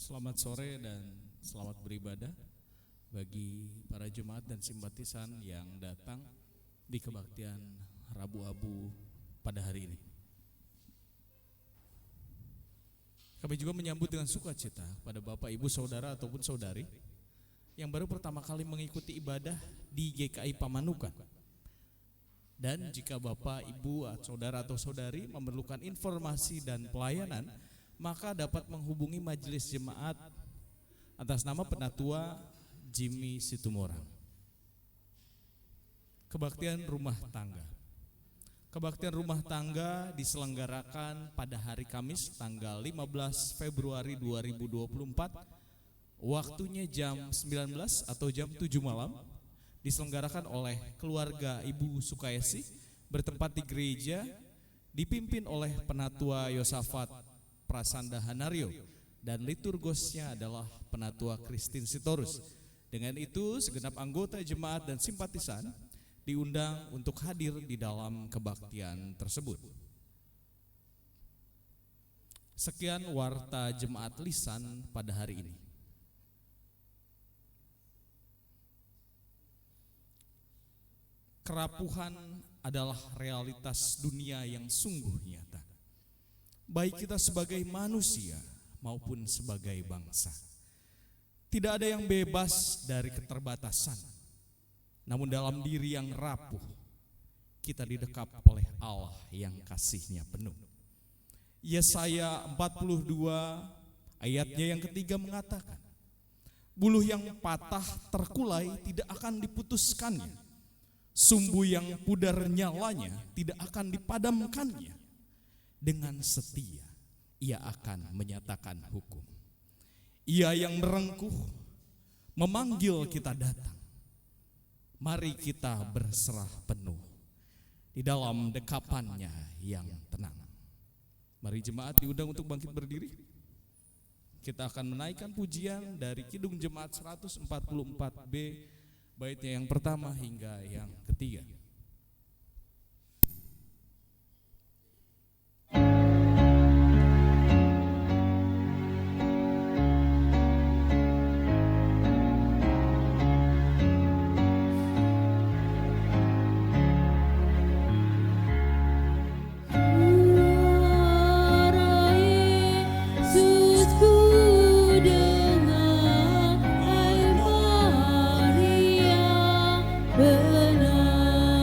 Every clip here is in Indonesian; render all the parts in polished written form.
Selamat sore dan selamat beribadah bagi para jemaat dan simpatisan yang datang di kebaktian Rabu Abu pada hari ini. Kami juga menyambut dengan sukacita pada Bapak, Ibu, Saudara ataupun Saudari yang baru pertama kali mengikuti ibadah di GKI Pamanukan. Dan jika Bapak, Ibu, Saudara atau Saudari memerlukan informasi dan pelayanan, maka dapat menghubungi Majelis Jemaat atas nama Penatua Jimmy Situmorang. Kebaktian rumah tangga. Kebaktian rumah tangga diselenggarakan pada hari Kamis tanggal 15 Februari 2024. Waktunya jam 19 atau jam 7 malam. Diselenggarakan oleh keluarga Ibu Sukaisi bertempat di gereja, dipimpin oleh Penatua Yosafat Prasanda Hanario, dan liturgosnya adalah Penatua Christine Sitorus. Dengan itu segenap anggota jemaat dan simpatisan diundang untuk hadir di dalam kebaktian tersebut. Sekian warta jemaat lisan pada hari ini. Kerapuhan adalah realitas dunia yang sungguh nyata, baik kita sebagai manusia maupun sebagai bangsa. Tidak ada yang bebas dari keterbatasan, namun dalam diri yang rapuh, kita didekap oleh Allah yang kasih-Nya penuh. Yesaya 42 ayatnya yang ketiga mengatakan, buluh yang patah terkulai tidak akan diputuskannya, sumbu yang pudar nyalanya tidak akan dipadamkannya. Dengan setia Ia akan menyatakan hukum. Ia yang merengkuh memanggil kita datang. Mari kita berserah penuh di dalam dekapan-Nya yang tenang. Mari jemaat diundang untuk bangkit berdiri. Kita akan menaikkan pujian dari Kidung Jemaat 144B, baitnya yang pertama hingga yang ketiga. Benar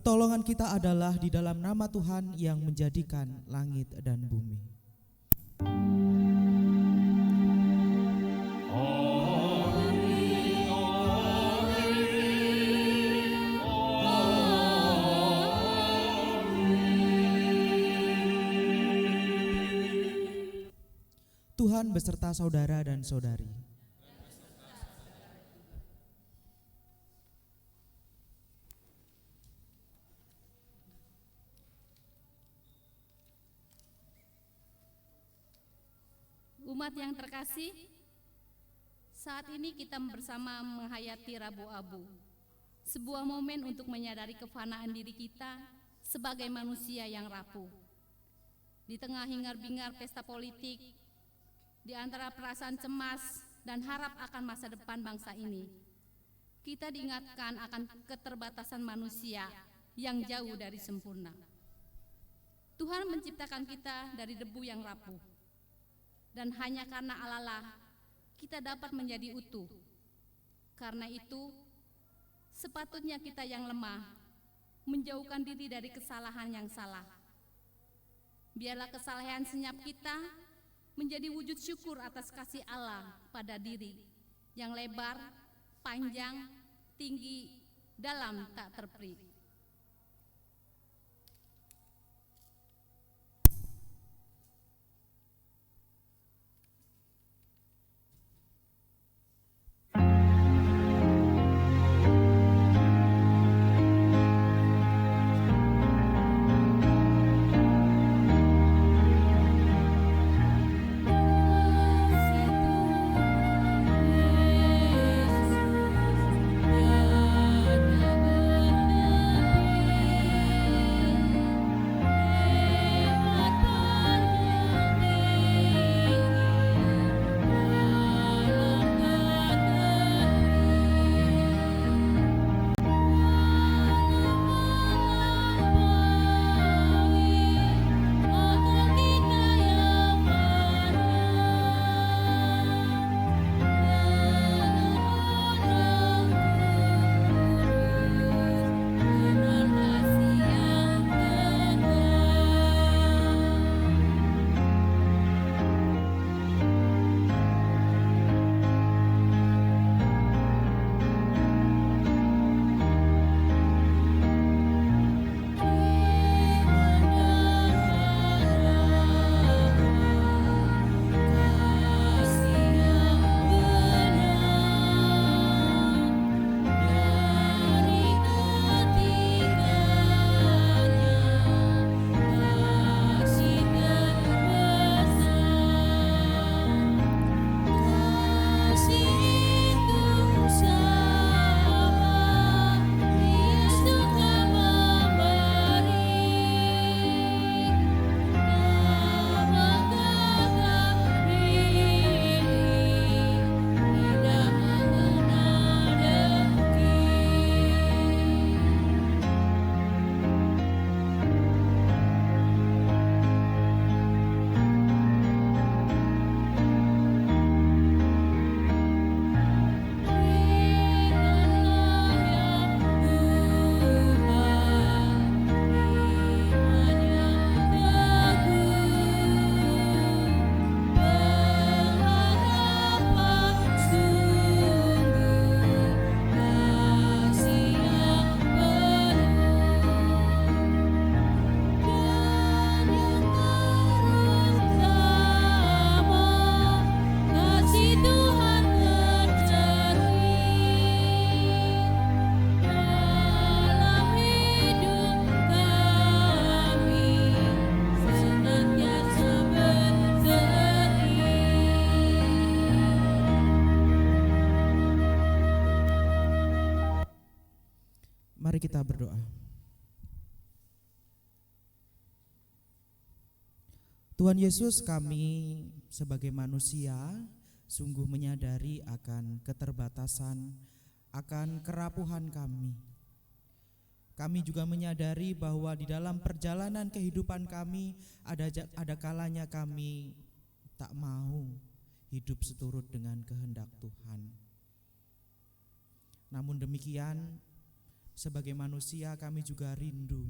Pertolongan kita adalah di dalam nama Tuhan yang menjadikan langit dan bumi. Tuhan beserta saudara dan saudari. Umat yang terkasih, saat ini kita bersama menghayati Rabu Abu, sebuah momen untuk menyadari kefanaan diri kita sebagai manusia yang rapuh. Di tengah hingar-bingar pesta politik, di antara perasaan cemas dan harap akan masa depan bangsa ini, kita diingatkan akan keterbatasan manusia yang jauh dari sempurna. Tuhan menciptakan kita dari debu yang rapuh, dan hanya karena Allah kita dapat menjadi utuh. Karena itu, sepatutnya kita yang lemah menjauhkan diri dari kesalahan yang salah. Biarlah kesalahan senyap kita menjadi wujud syukur atas kasih Allah pada diri yang lebar, panjang, tinggi, dalam tak terperi. Mari kita berdoa. Tuhan Yesus, kami sebagai manusia sungguh menyadari akan keterbatasan, akan kerapuhan kami. Kami juga menyadari bahwa di dalam perjalanan kehidupan kami ada kalanya kami tak mau hidup seturut dengan kehendak Tuhan. Namun demikian, Sebagai manusia kami juga rindu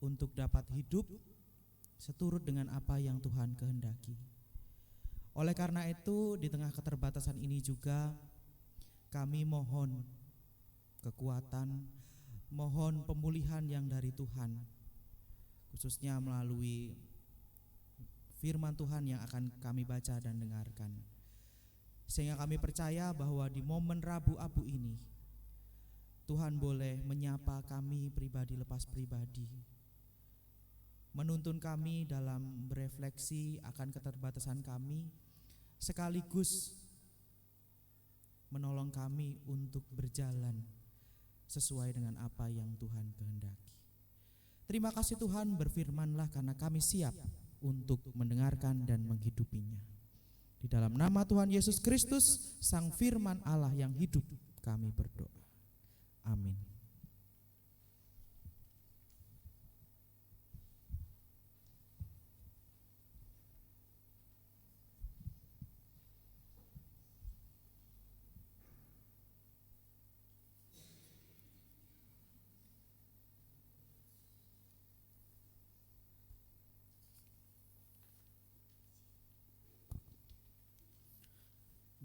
untuk dapat hidup seturut dengan apa yang Tuhan kehendaki. Oleh karena itu, di tengah keterbatasan ini juga kami mohon kekuatan, mohon pemulihan yang dari Tuhan, khususnya melalui firman Tuhan yang akan kami baca dan dengarkan. Sehingga kami percaya bahwa di momen Rabu Abu ini Tuhan boleh menyapa kami pribadi lepas pribadi, menuntun kami dalam berefleksi akan keterbatasan kami, sekaligus menolong kami untuk berjalan sesuai dengan apa yang Tuhan kehendaki. Terima kasih Tuhan, berfirmanlah karena kami siap untuk mendengarkan dan menghidupinya. Di dalam nama Tuhan Yesus Kristus, Sang Firman Allah yang hidup, kami berdoa. Amin.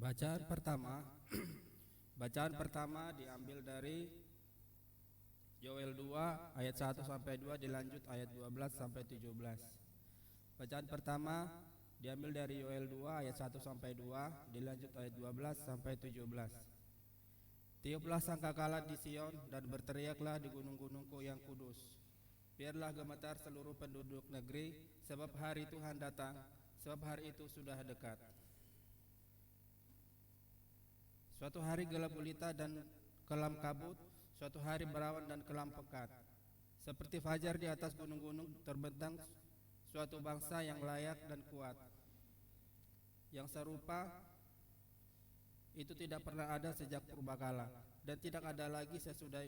Bacaan pertama diambil dari Yoel 2 ayat 1 sampai 2 dilanjut ayat 12 sampai 17. Bacaan pertama diambil dari Yoel 2 ayat 1 sampai 2 dilanjut ayat 12 sampai 17. Tiuplah sangkakala di Sion dan berteriaklah di gunung-gunungku yang kudus. Biarlah gemetar seluruh penduduk negeri, sebab hari Tuhan datang, sebab hari itu sudah dekat. Suatu hari gelap gulita dan kelam kabut, suatu hari berawan dan kelam pekat. Seperti fajar di atas gunung-gunung terbentang suatu bangsa yang layak dan kuat. Yang serupa itu tidak pernah ada sejak purbakala, dan tidak ada lagi sesudah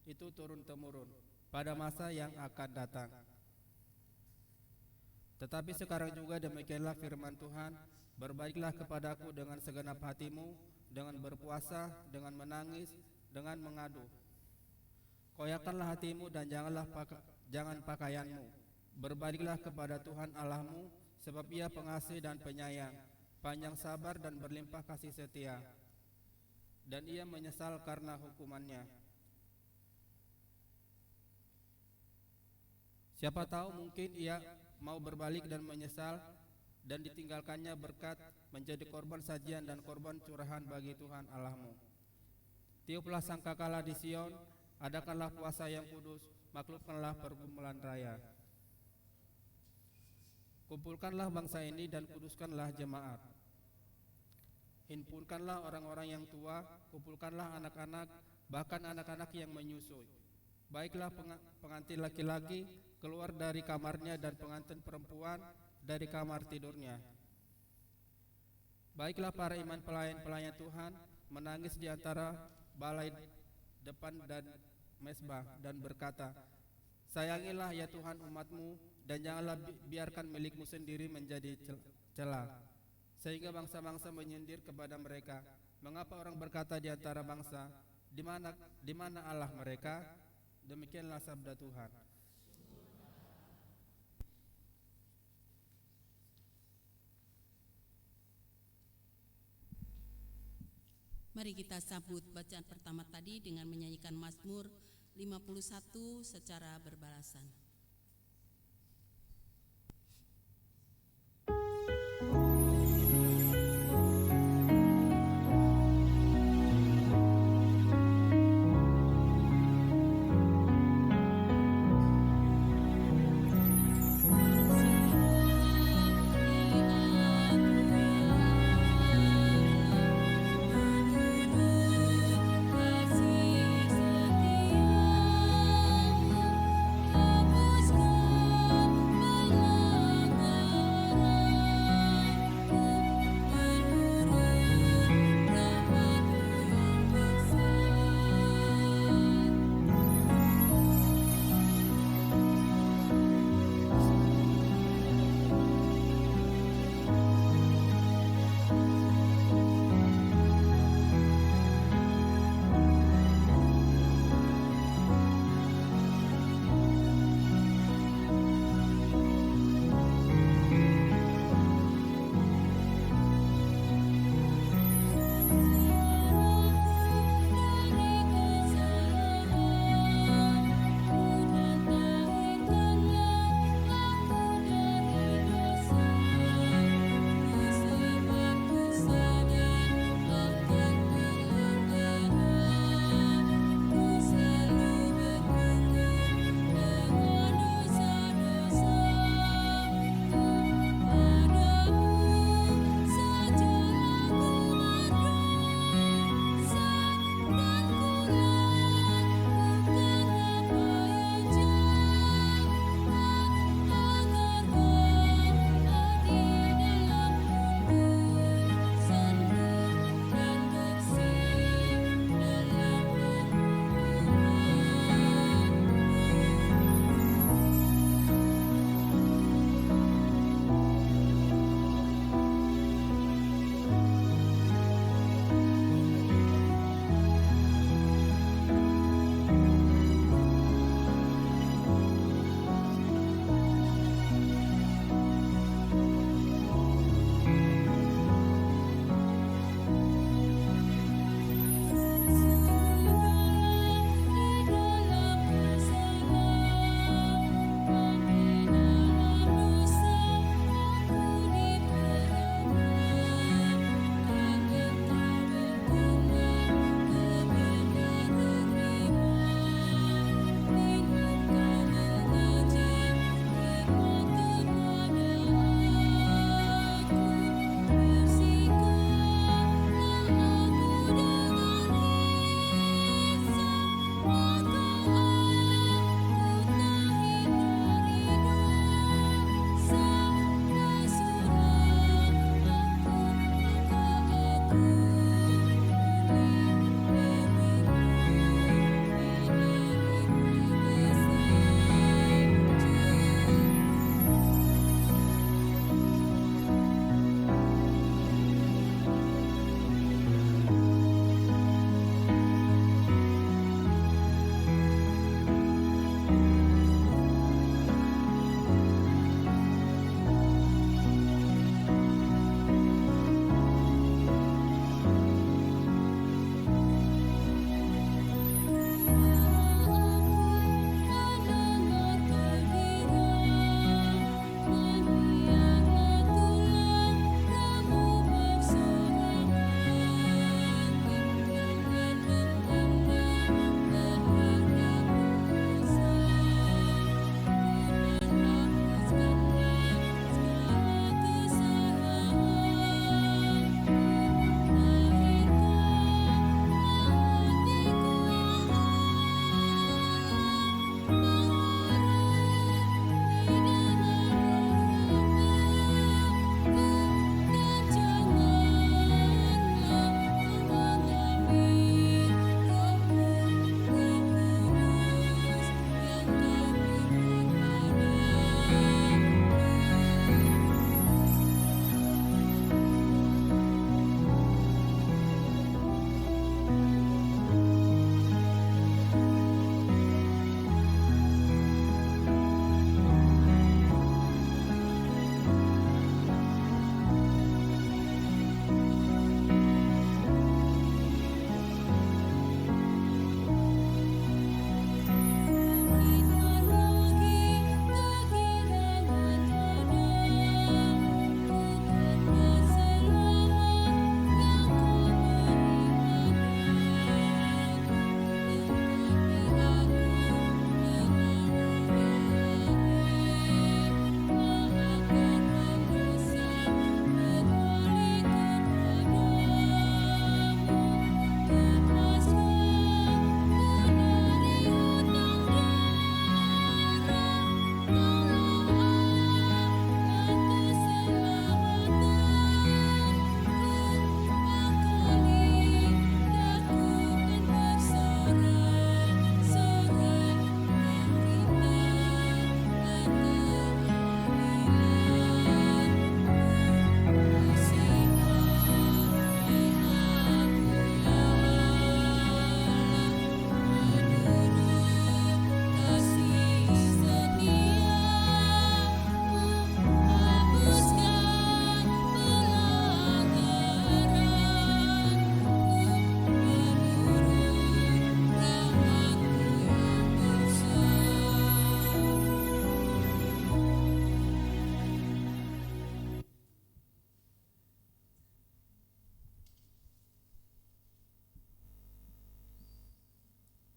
itu turun-temurun pada masa yang akan datang. Tetapi sekarang juga demikianlah firman Tuhan, berbaiklah kepadaku dengan segenap hatimu, dengan berpuasa, dengan menangis, dengan mengadu. Koyakanlah hatimu dan jangan pakaianmu. Berbaliklah kepada Tuhan Allahmu, sebab Ia pengasih dan penyayang, panjang sabar dan berlimpah kasih setia, dan Ia menyesal karena hukumannya. Siapa tahu mungkin Ia mau berbalik dan menyesal, dan ditinggalkannya berkat menjadi korban sajian dan korban curahan bagi Tuhan Allahmu. Tiuplah sangkakala di Sion, adakanlah puasa yang kudus, maklumkanlah pergumulan raya. Kumpulkanlah bangsa ini dan kuduskanlah jemaat. Himpunkanlah orang-orang yang tua, kumpulkanlah anak-anak, bahkan anak-anak yang menyusui. Baiklah pengantin laki-laki keluar dari kamarnya dan pengantin perempuan dari kamar tidurnya. Baiklah para iman pelayan-pelayan Tuhan menangis di antara balai depan dan mesbah dan berkata, sayangilah ya Tuhan umatmu, dan janganlah biarkan milikmu sendiri menjadi cela, sehingga bangsa-bangsa menyindir kepada mereka. Mengapa orang berkata di antara bangsa, di mana Allah mereka? Demikianlah sabda Tuhan. Mari kita sambut bacaan pertama tadi dengan menyanyikan Mazmur 51 secara berbalasan. Kasih setia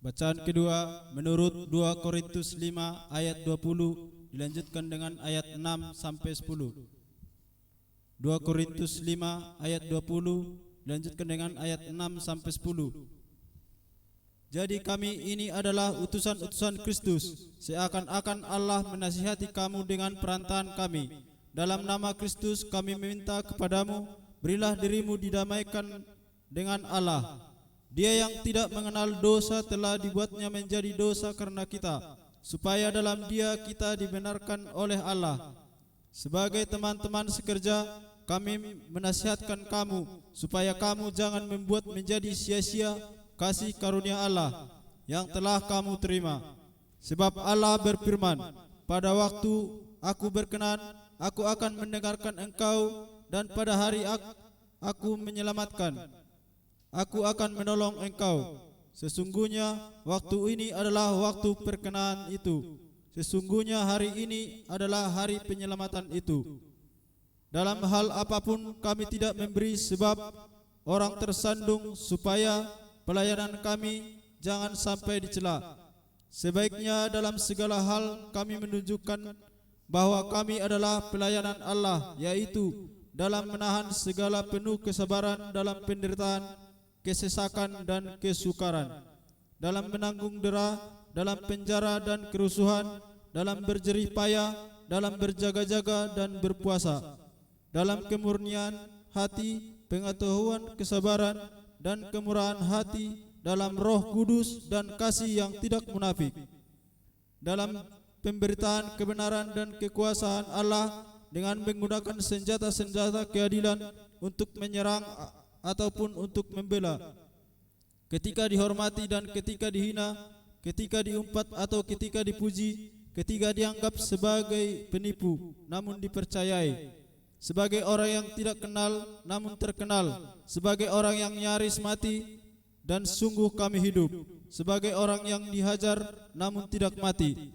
Bacaan kedua menurut 2 Korintus 5 ayat 20 dilanjutkan dengan ayat 6 sampai 10. 2 Korintus 5 ayat 20 dilanjutkan dengan ayat 6 sampai 10. Jadi kami ini adalah utusan-utusan Kristus, seakan-akan Allah menasihati kamu dengan perantaraan kami. Dalam nama Kristus kami meminta kepadamu, berilah dirimu didamaikan dengan Allah. Dia yang tidak mengenal dosa telah dibuatnya menjadi dosa karena kita, supaya dalam Dia kita dibenarkan oleh Allah. Sebagai teman-teman sekerja, kami menasihatkan kamu supaya kamu jangan membuat menjadi sia-sia kasih karunia Allah yang telah kamu terima. Sebab Allah berfirman, pada waktu aku berkenan, aku akan mendengarkan engkau, dan pada hari aku menyelamatkan. Aku akan menolong engkau. Sesungguhnya waktu ini adalah waktu perkenan itu. Sesungguhnya hari ini adalah hari penyelamatan itu. Dalam hal apapun kami tidak memberi sebab orang tersandung, supaya pelayanan kami jangan sampai dicela. Sebaiknya dalam segala hal kami menunjukkan bahwa kami adalah pelayanan Allah, yaitu dalam menahan segala penuh kesabaran dalam penderitaan, kesesakan dan kesukaran, dalam menanggung dera, dalam penjara dan kerusuhan, dalam berjerih payah, dalam berjaga-jaga dan berpuasa, dalam kemurnian hati, pengetahuan, kesabaran dan kemurahan hati, dalam Roh Kudus dan kasih yang tidak munafik, dalam pemberitaan kebenaran dan kekuasaan Allah, dengan menggunakan senjata-senjata keadilan untuk menyerang ataupun untuk membela, ketika dihormati dan ketika dihina, ketika diumpat atau ketika dipuji, ketika dianggap sebagai penipu namun dipercayai, sebagai orang yang tidak kenal namun terkenal, sebagai orang yang nyaris mati dan sungguh kami hidup, sebagai orang yang dihajar namun tidak mati,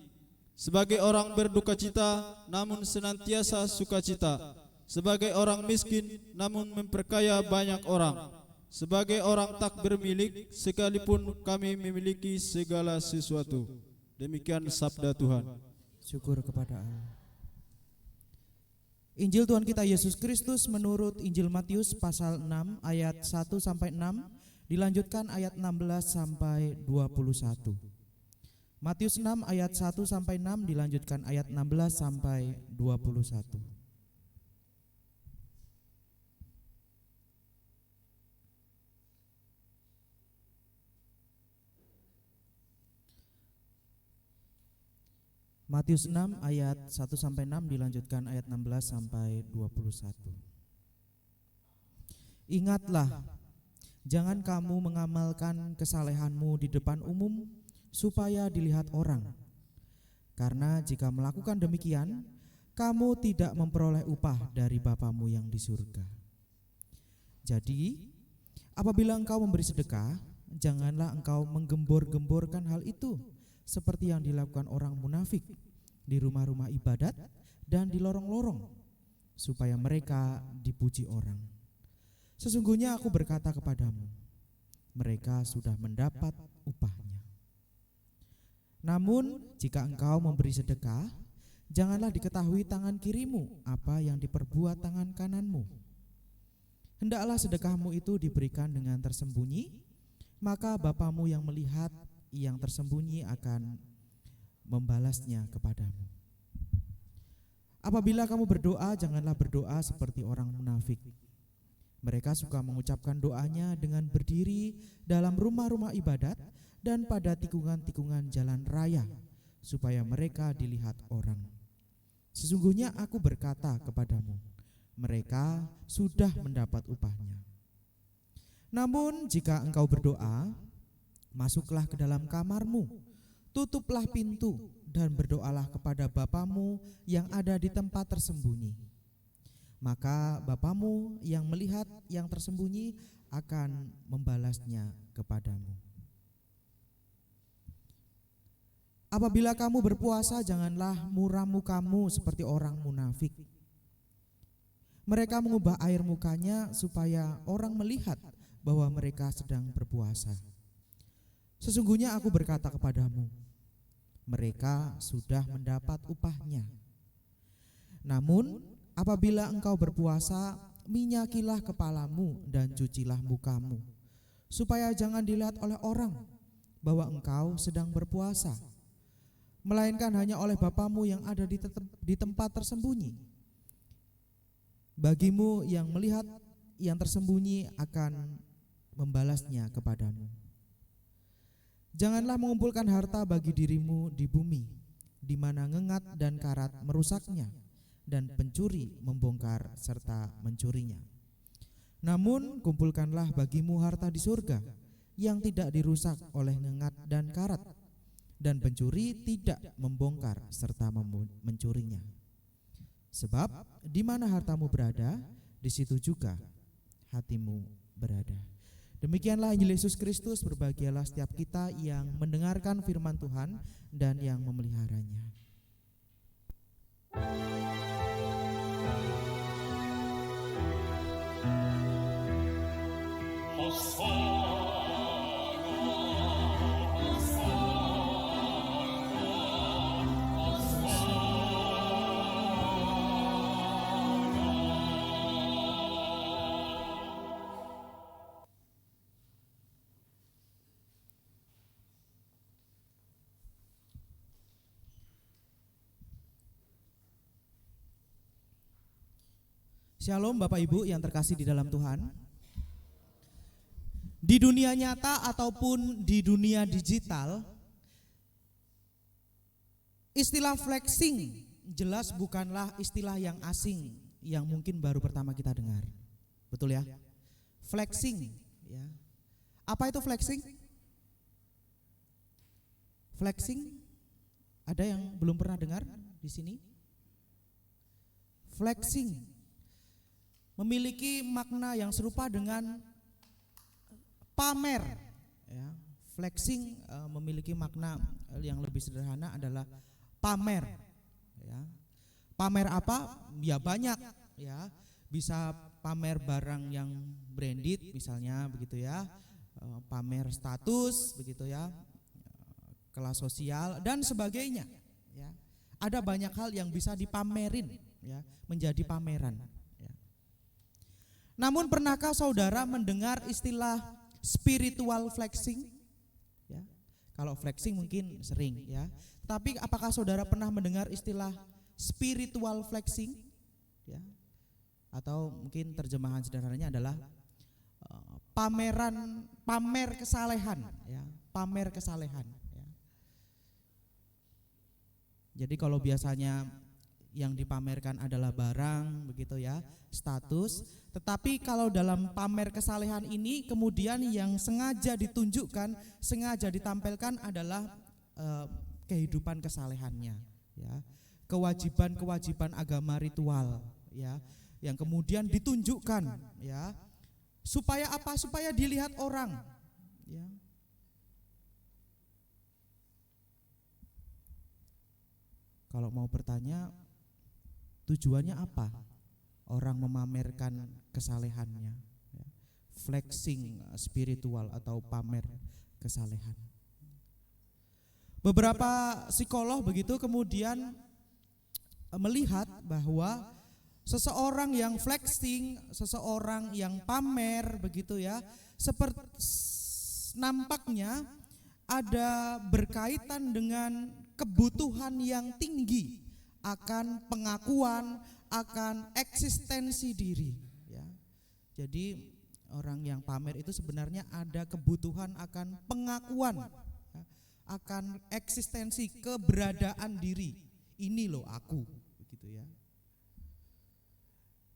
sebagai orang berduka cita namun senantiasa sukacita, sebagai orang miskin namun memperkaya banyak orang, sebagai orang tak bermilik sekalipun kami memiliki segala sesuatu. Demikian sabda Tuhan. Syukur kepada Allah. Injil Tuhan kita Yesus Kristus menurut Injil Matius pasal 6 ayat 1 sampai 6, dilanjutkan ayat 16 sampai 21. Matius 6 ayat 1 sampai 6 dilanjutkan ayat 16 sampai 21. Matius 6 ayat 1 sampai 6 dilanjutkan ayat 16 sampai 21. Ingatlah, jangan kamu mengamalkan kesalehanmu di depan umum supaya dilihat orang. Karena jika melakukan demikian, kamu tidak memperoleh upah dari Bapamu yang di surga. Jadi, apabila engkau memberi sedekah, janganlah engkau menggembor-gemborkan hal itu seperti yang dilakukan orang munafik di rumah-rumah ibadat dan di lorong-lorong, supaya mereka dipuji orang. Sesungguhnya aku berkata kepadamu, mereka sudah mendapat upahnya. Namun jika engkau memberi sedekah, janganlah diketahui tangan kirimu apa yang diperbuat tangan kananmu. Hendaklah sedekahmu itu diberikan dengan tersembunyi, maka Bapamu yang melihat yang tersembunyi akan membalasnya kepadamu. Apabila kamu berdoa, janganlah berdoa seperti orang munafik. Mereka suka mengucapkan doanya dengan berdiri dalam rumah-rumah ibadat dan pada tikungan-tikungan jalan raya, supaya mereka dilihat orang. Sesungguhnya aku berkata kepadamu, mereka sudah mendapat upahnya. Namun jika engkau berdoa, masuklah ke dalam kamarmu, tutuplah pintu dan berdoalah kepada Bapamu yang ada di tempat tersembunyi. Maka Bapamu yang melihat yang tersembunyi akan membalasnya kepadamu. Apabila kamu berpuasa, janganlah muram mukamu seperti orang munafik. Mereka mengubah air mukanya supaya orang melihat bahwa mereka sedang berpuasa. Sesungguhnya aku berkata kepadamu, mereka sudah mendapat upahnya. Namun apabila engkau berpuasa, minyakilah kepalamu dan cucilah mukamu, supaya jangan dilihat oleh orang bahwa engkau sedang berpuasa, melainkan hanya oleh Bapamu yang ada di tempat tersembunyi. Bagimu yang melihat yang tersembunyi akan membalasnya kepadamu. Janganlah mengumpulkan harta bagi dirimu di bumi, di mana ngengat dan karat merusaknya, dan pencuri membongkar serta mencurinya. Namun kumpulkanlah bagimu harta di surga, yang tidak dirusak oleh ngengat dan karat, dan pencuri tidak membongkar serta mencurinya. Sebab di mana hartamu berada, di situ juga hatimu berada. Demikianlah Injil Yesus Kristus. Berbahagialah setiap kita yang mendengarkan firman Tuhan dan yang memeliharanya. Shalom Bapak Ibu yang terkasih di dalam Tuhan. Di dunia nyata ataupun di dunia digital, istilah flexing jelas bukanlah istilah yang asing yang mungkin baru pertama kita dengar. Betul ya? Flexing, ya. Apa itu flexing? Flexing, ada yang belum pernah dengar di sini? Flexing memiliki makna yang serupa dengan pamer, ya. Flexing memiliki makna yang lebih sederhana adalah pamer, ya. Pamer apa? Ya banyak, ya. Bisa pamer barang yang branded misalnya begitu ya, pamer status begitu ya, kelas sosial dan sebagainya, ya. Ada banyak hal yang bisa dipamerin, ya, menjadi pameran. Namun pernahkah saudara mendengar istilah spiritual flexing? Ya, kalau flexing mungkin sering ya. Tapi apakah saudara pernah mendengar istilah spiritual flexing? Ya. Atau mungkin terjemahan sederhananya adalah pamer kesalehan, ya, pamer kesalehan. Ya. Jadi kalau biasanya yang dipamerkan adalah barang begitu ya, status, tetapi kalau dalam pamer kesalehan ini kemudian yang sengaja ditunjukkan, sengaja ditampilkan adalah kehidupan kesalehannya, ya, kewajiban-kewajiban agama ritual, ya, yang kemudian ditunjukkan, ya, supaya apa? Supaya dilihat orang, ya. Kalau mau bertanya, tujuannya apa orang memamerkan kesalehannya, ya. Flexing spiritual atau pamer kesalehan. Beberapa psikolog begitu kemudian melihat bahwa seseorang yang flexing, seseorang yang pamer begitu ya, seperti nampaknya ada berkaitan dengan kebutuhan yang tinggi akan pengakuan, akan eksistensi diri, ya. Jadi orang yang pamer itu sebenarnya ada kebutuhan akan pengakuan, ya, akan eksistensi, keberadaan diri. Ini loh aku, begitu ya.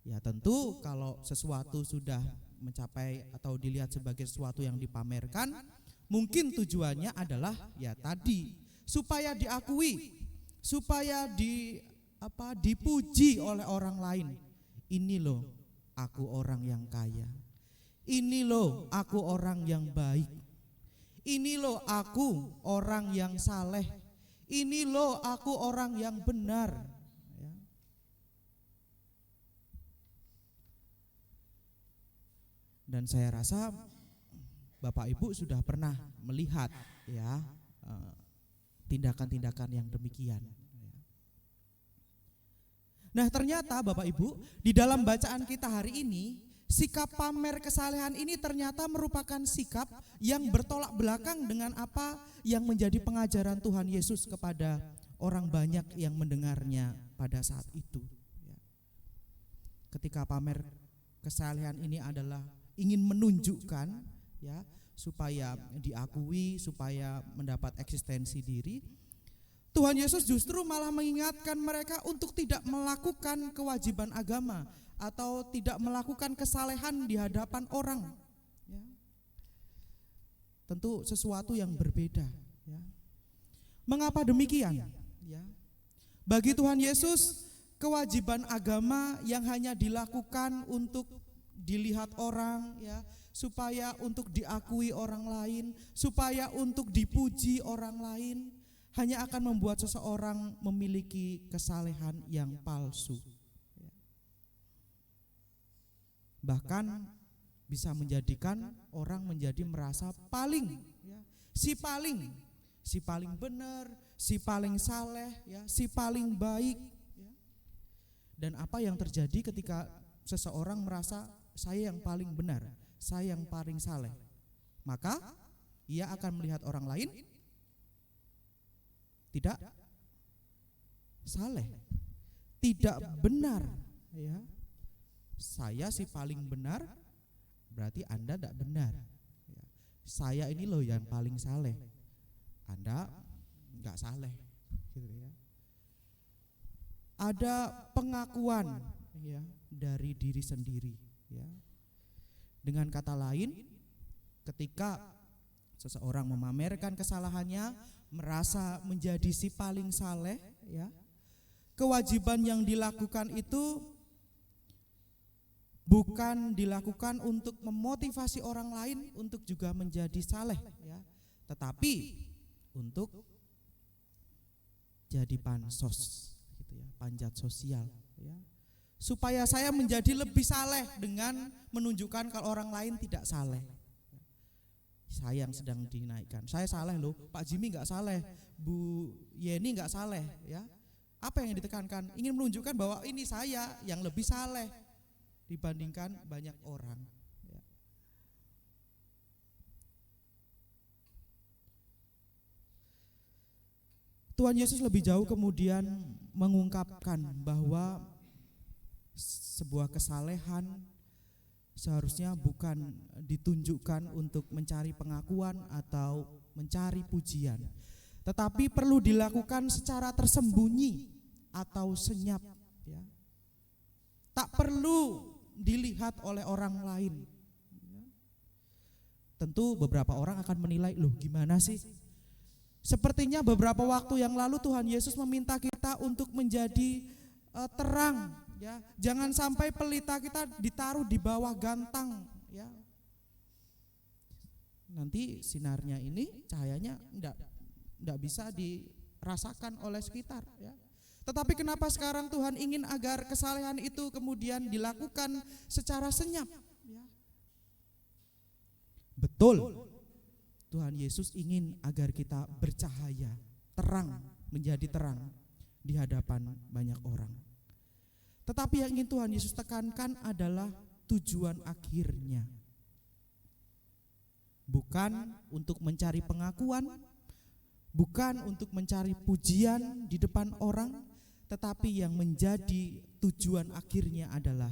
Ya tentu kalau sesuatu sudah mencapai atau dilihat sebagai sesuatu yang dipamerkan, mungkin tujuannya adalah ya tadi supaya diakui, supaya dipuji oleh orang lain. Ini loh aku orang yang kaya. Ini loh aku orang yang baik. Ini loh aku orang yang saleh. Ini loh aku orang yang benar, ya. Dan saya rasa Bapak Ibu sudah pernah melihat ya tindakan-tindakan yang demikian. Nah, ternyata Bapak Ibu, di dalam bacaan kita hari ini, sikap pamer kesalehan ini ternyata merupakan sikap yang bertolak belakang dengan apa yang menjadi pengajaran Tuhan Yesus kepada orang banyak yang mendengarnya pada saat itu. Ketika pamer kesalehan ini adalah ingin menunjukkan ya supaya diakui, supaya mendapat eksistensi diri, Tuhan Yesus justru malah mengingatkan mereka untuk tidak melakukan kewajiban agama atau tidak melakukan kesalehan di hadapan orang. Ya. Tentu sesuatu yang berbeda. Ya. Mengapa demikian? Ya. Bagi Tuhan Yesus, kewajiban agama yang hanya dilakukan untuk dilihat orang, ya, supaya untuk diakui orang lain, supaya untuk dipuji orang lain, hanya akan membuat seseorang memiliki kesalehan yang palsu. Bahkan bisa menjadikan orang menjadi merasa paling, ya, si paling benar, si paling saleh, ya, si paling baik. Ya. Dan apa yang terjadi ketika seseorang merasa saya yang paling benar, saya yang paling saleh, maka ia akan melihat orang lain tidak saleh, tidak benar, ya. Saya si paling benar, berarti Anda tidak benar. Ya. Saya ini loh yang paling saleh, Anda enggak saleh, gitu ya. Ada pengakuan, ya, dari diri sendiri, ya. Dengan kata lain, ketika seseorang memamerkan kesalahannya, merasa menjadi si paling saleh, ya, kewajiban yang dilakukan itu bukan dilakukan untuk memotivasi orang lain untuk juga menjadi saleh, ya, tetapi untuk jadi pansos, gitu ya, panjat sosial, ya, supaya saya menjadi lebih saleh dengan menunjukkan kalau orang lain tidak saleh. Saya yang sedang dinaikkan, saya saleh loh, Pak Jimmy nggak saleh, Bu Yeni nggak saleh, ya. Apa yang ditekankan? Ingin menunjukkan bahwa ini saya yang lebih saleh dibandingkan banyak orang. Ya. Tuhan Yesus lebih jauh kemudian mengungkapkan bahwa sebuah kesalehan seharusnya bukan ditunjukkan untuk mencari pengakuan atau mencari pujian, tetapi perlu dilakukan secara tersembunyi atau senyap, ya. Tak perlu dilihat oleh orang lain. Tentu beberapa orang akan menilai, loh gimana sih? Sepertinya beberapa waktu yang lalu Tuhan Yesus meminta kita untuk menjadi terang, ya, jangan sampai pelita kita ditaruh di bawah gantang, ya. Nanti sinarnya ini cahayanya enggak bisa dirasakan oleh sekitar, ya. Tetapi kenapa sekarang Tuhan ingin agar kesalehan itu kemudian dilakukan secara senyap, ya. Betul, Tuhan Yesus ingin agar kita bercahaya, terang, menjadi terang di hadapan banyak orang. Tetapi yang ingin Tuhan Yesus tekankan adalah tujuan akhirnya. Bukan untuk mencari pengakuan, bukan untuk mencari pujian di depan orang, tetapi yang menjadi tujuan akhirnya adalah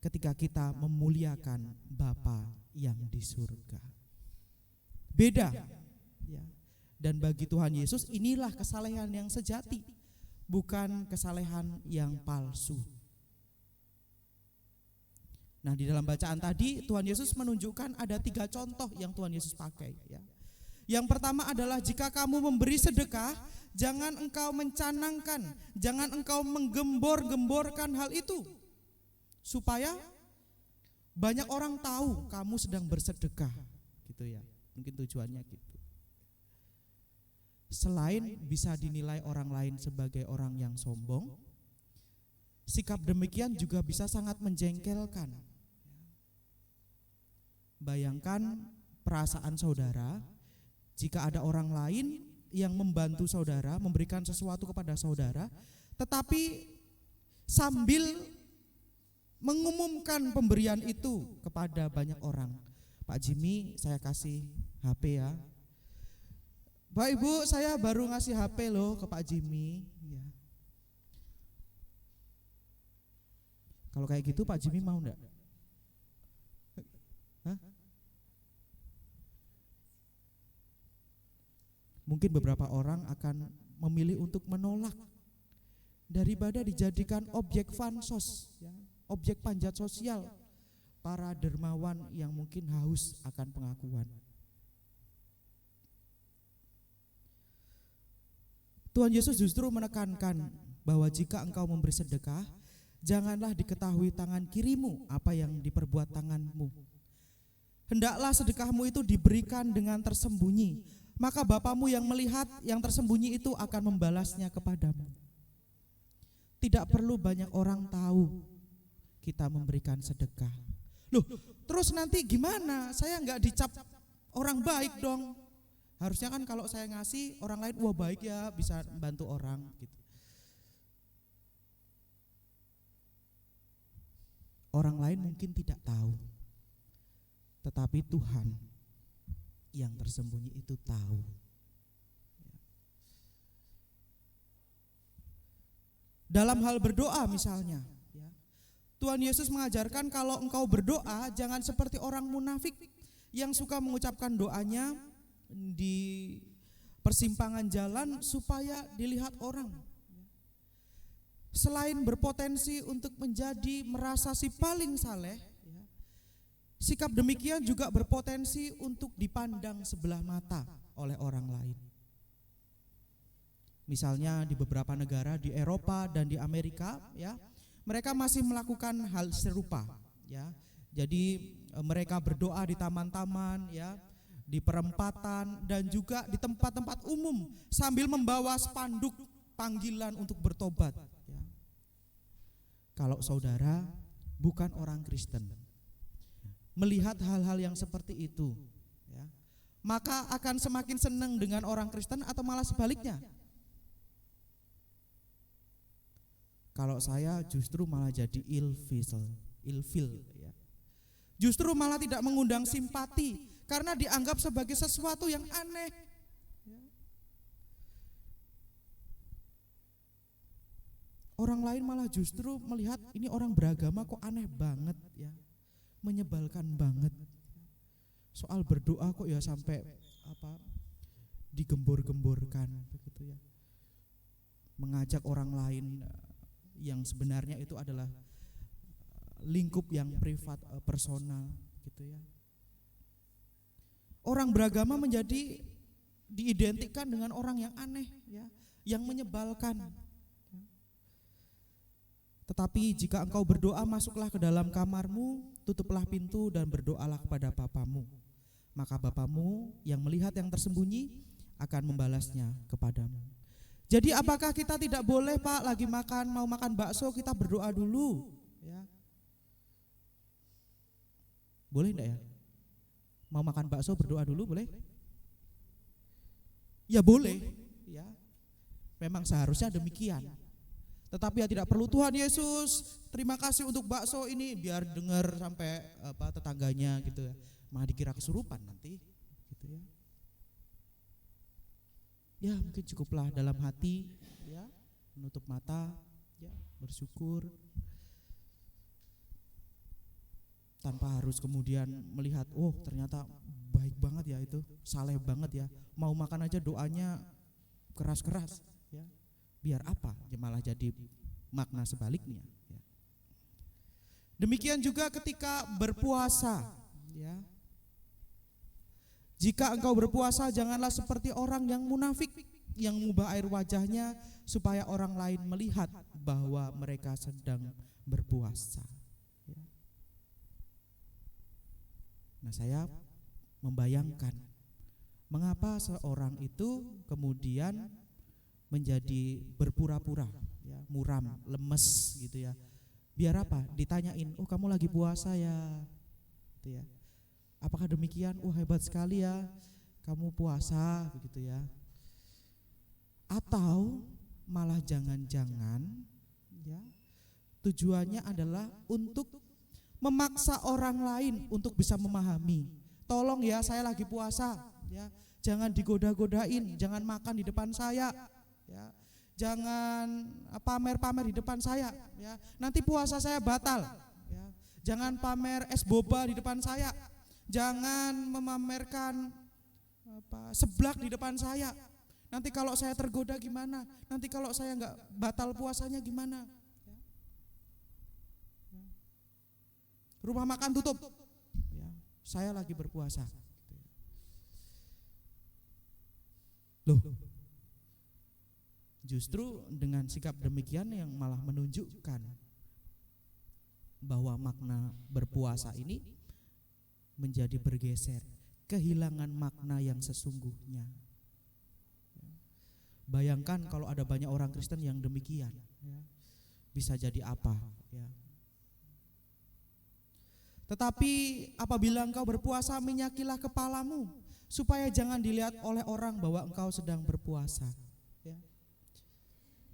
ketika kita memuliakan Bapa yang di surga. Beda, ya. Dan bagi Tuhan Yesus inilah kesalehan yang sejati, bukan kesalehan yang palsu. Nah, di dalam bacaan tadi Tuhan Yesus menunjukkan ada 3 contoh yang Tuhan Yesus pakai, ya. Yang pertama adalah jika kamu memberi sedekah, jangan engkau mencanangkan, jangan engkau menggembor-gemborkan hal itu, supaya banyak orang tahu kamu sedang bersedekah, gitu ya. Mungkin tujuannya gitu. Selain bisa dinilai orang lain sebagai orang yang sombong, sikap demikian juga bisa sangat menjengkelkan. bayangkan perasaan saudara jika ada orang lain yang membantu saudara, memberikan sesuatu kepada saudara, tetapi sambil mengumumkan pemberian itu kepada banyak orang. Pak Jimmy, saya kasih HP ya. Pak Ibu, saya baru ngasih HP loh ke Pak Jimmy. Ya. Kalau kayak gitu Pak Jimmy mau enggak? Hah? Mungkin beberapa orang akan memilih untuk menolak daripada dijadikan objek bansos, ya, objek panjat sosial para dermawan yang mungkin haus akan pengakuan. Tuhan Yesus justru menekankan bahwa jika engkau memberi sedekah, janganlah diketahui tangan kirimu apa yang diperbuat tanganmu. Hendaklah sedekahmu itu diberikan dengan tersembunyi, maka Bapamu yang melihat yang tersembunyi itu akan membalasnya kepadamu. Tidak perlu banyak orang tahu kita memberikan sedekah. Loh, terus nanti gimana? Saya enggak dicap orang baik dong. Harusnya kan kalau saya ngasih orang lain, wah baik ya, bisa bantu orang gitu. Orang lain mungkin tidak tahu, tetapi Tuhan yang tersembunyi itu tahu. Dalam hal berdoa misalnya, ya, Tuhan Yesus mengajarkan kalau engkau berdoa jangan seperti orang munafik yang suka mengucapkan doanya di persimpangan jalan supaya dilihat orang. Selain berpotensi untuk menjadi merasa si paling saleh, ya, sikap demikian juga berpotensi untuk dipandang sebelah mata oleh orang lain. Misalnya di beberapa negara di Eropa dan di Amerika, ya, mereka masih melakukan hal serupa, ya. Jadi mereka berdoa di taman-taman, ya, di perempatan dan juga di tempat-tempat umum sambil membawa spanduk panggilan untuk bertobat. Ya. Kalau saudara bukan orang Kristen, melihat hal-hal yang seperti itu, ya, maka akan semakin senang dengan orang Kristen atau malah sebaliknya? Kalau saya justru malah jadi ilfil, ya. Justru malah tidak mengundang simpati karena dianggap sebagai sesuatu yang aneh. Ya. Orang lain malah justru melihat ini orang beragama kok aneh banget, ya, menyebalkan banget. Soal berdoa kok ya sampai digembor-gemborkan begitu, ya. Mengajak orang lain yang sebenarnya itu adalah lingkup yang privat, personal gitu, ya. Orang beragama menjadi diidentikan dengan orang yang aneh, ya, yang menyebalkan. Tetapi jika engkau berdoa, masuklah ke dalam kamarmu, tutuplah pintu dan berdoalah kepada Bapamu. Maka Bapamu yang melihat yang tersembunyi akan membalasnya kepadamu. Jadi apakah kita tidak boleh, Pak, lagi mau makan bakso kita berdoa dulu, ya? Boleh enggak ya? Mau makan bakso berdoa dulu boleh? Ya boleh, ya. Memang seharusnya demikian. Tetapi ya tidak perlu, Tuhan Yesus, terima kasih untuk bakso ini, biar dengar sampai tetangganya gitu, ya. Malah dikira kesurupan nanti gitu, ya. Ya mungkin cukuplah dalam hati, ya, menutup mata, ya, bersyukur tanpa harus kemudian melihat, oh ternyata baik banget ya itu, saleh banget ya, mau makan aja doanya keras-keras, ya. Biar apa? Ya malah jadi makna sebaliknya, ya. Demikian juga ketika berpuasa, ya. Jika engkau berpuasa, janganlah seperti orang yang munafik yang mengubah air wajahnya supaya orang lain melihat bahwa mereka sedang berpuasa. Ya. Nah, saya membayangkan mengapa seorang itu kemudian menjadi berpura-pura, ya, muram, lemes gitu, ya. Biar apa? Ditanyain, oh kamu lagi puasa ya, gitu, ya. Apakah demikian? Hebat sekali ya, kamu puasa begitu ya. Atau malah jangan-jangan ya, tujuannya adalah untuk memaksa orang lain untuk bisa memahami. Tolong ya, saya lagi puasa ya. Jangan digoda-godain, jangan makan di depan saya ya. Jangan pamer-pamer di depan saya ya. Nanti puasa saya batal ya. Jangan pamer es boba di depan saya. Jangan memamerkan seblak di depan saya. Nanti kalau saya tergoda gimana? Nanti kalau saya enggak batal puasanya gimana? Rumah makan tutup ya. Saya lagi berpuasa. Loh, justru dengan sikap demikian yang malah menunjukkan bahwa makna berpuasa ini menjadi bergeser, kehilangan makna yang sesungguhnya. Bayangkan kalau ada banyak orang Kristen yang demikian, ya, bisa jadi apa? Ya. Tetapi apabila engkau berpuasa, minyakilah kepalamu, supaya jangan dilihat oleh orang bahwa engkau sedang berpuasa. Ya.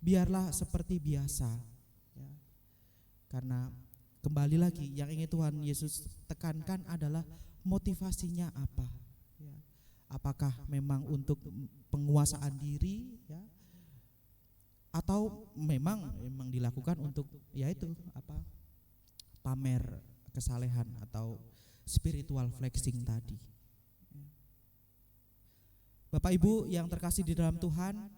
Biarlah seperti biasa. Ya. Karena kembali lagi yang ingin Tuhan Yesus tekankan adalah motivasinya apa. Ya. Apakah memang untuk penguasaan diri, ya, atau memang dilakukan untuk yaitu pamer kesalehan atau spiritual flexing tadi. Bapak Ibu yang terkasih di dalam Tuhan,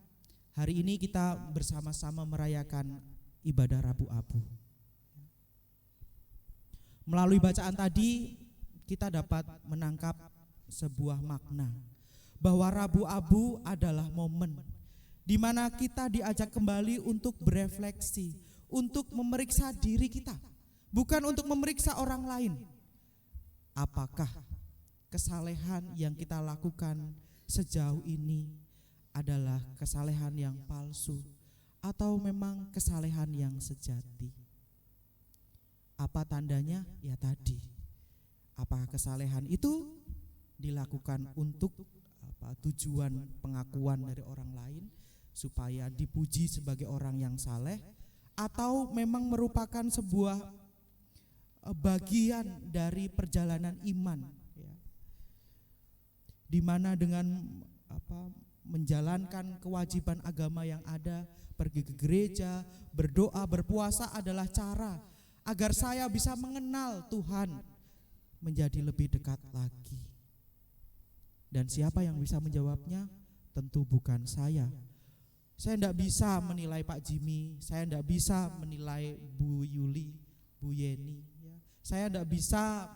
hari ini kita bersama-sama merayakan ibadah Rabu Abu. Melalui bacaan tadi kita dapat menangkap sebuah makna bahwa Rabu Abu adalah momen di mana kita diajak kembali untuk berefleksi, untuk memeriksa diri kita, bukan untuk memeriksa orang lain. Apakah kesalehan yang kita lakukan sejauh ini adalah kesalehan yang palsu atau memang kesalehan yang sejati? Apa tandanya? Ya tadi, apakah kesalehan itu dilakukan untuk tujuan pengakuan dari orang lain supaya dipuji sebagai orang yang saleh, atau memang merupakan sebuah bagian dari perjalanan iman, ya, di mana dengan menjalankan kewajiban agama yang ada, pergi ke gereja, berdoa, berpuasa adalah cara agar saya bisa mengenal Tuhan menjadi lebih dekat lagi. Dan siapa yang bisa menjawabnya? Tentu bukan saya. Saya tidak bisa menilai Pak Jimmy, saya tidak bisa menilai Bu Yuli, Bu Yeni, ya. Saya tidak bisa